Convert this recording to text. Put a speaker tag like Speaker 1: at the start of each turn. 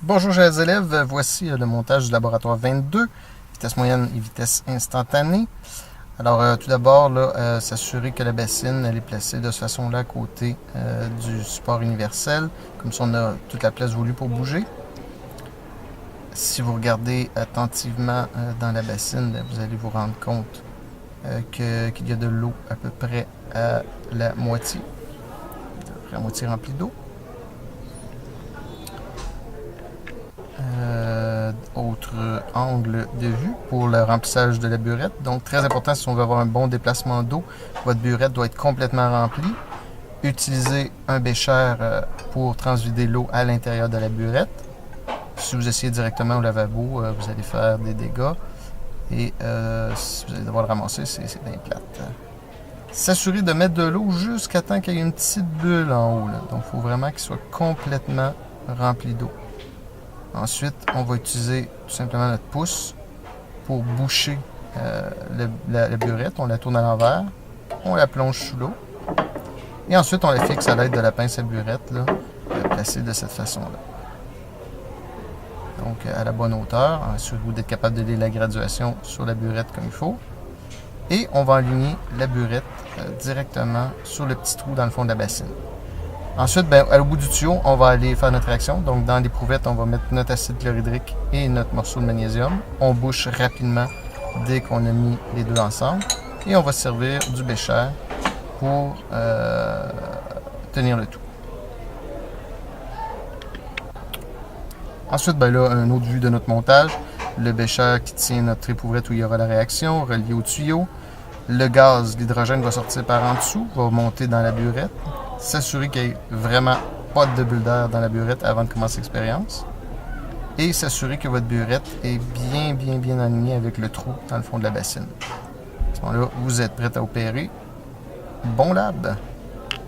Speaker 1: Bonjour chers élèves, voici le montage du laboratoire 22, vitesse moyenne et vitesse instantanée. Alors tout d'abord, s'assurer que la bassine elle est placée de cette façon-là à côté du support universel, comme ça on a toute la place voulue pour bouger. Si vous regardez attentivement dans la bassine, vous allez vous rendre compte qu'il y a de l'eau à peu près à la moitié remplie d'eau. Autre angle de vue pour le remplissage de la burette. Donc, très important, si on veut avoir un bon déplacement d'eau, votre burette doit être complètement remplie. Utilisez un bécher pour transvider l'eau à l'intérieur de la burette. Si vous essayez directement au lavabo, vous allez faire des dégâts. Et si vous allez devoir le ramasser, c'est bien plate. S'assurer de mettre de l'eau jusqu'à temps qu'il y ait une petite bulle en haut. Là. Donc, il faut vraiment qu'il soit complètement rempli d'eau. Ensuite, on va utiliser tout simplement notre pouce pour boucher la burette. On la tourne à l'envers, on la plonge sous l'eau. Et ensuite, on la fixe à l'aide de la pince à burette, là, placée de cette façon-là. Donc, à la bonne hauteur. Assurez-vous d'être capable de lire la graduation sur la burette comme il faut. Et on va aligner la burette directement sur le petit trou dans le fond de la bassine. Ensuite, au bout du tuyau, on va aller faire notre réaction. Donc, dans l'éprouvette, on va mettre notre acide chlorhydrique et notre morceau de magnésium. On bouche rapidement dès qu'on a mis les deux ensemble. Et on va servir du bécher pour tenir le tout. Ensuite, là, une autre vue de notre montage. Le bécher qui tient notre éprouvette où il y aura la réaction, relié au tuyau. Le gaz, l'hydrogène va sortir par en dessous, va monter dans la burette. S'assurer qu'il n'y ait vraiment pas de bulle d'air dans la burette avant de commencer l'expérience. Et s'assurer que votre burette est bien alignée avec le trou dans le fond de la bassine. À ce moment-là, vous êtes prêt à opérer. Bon lab!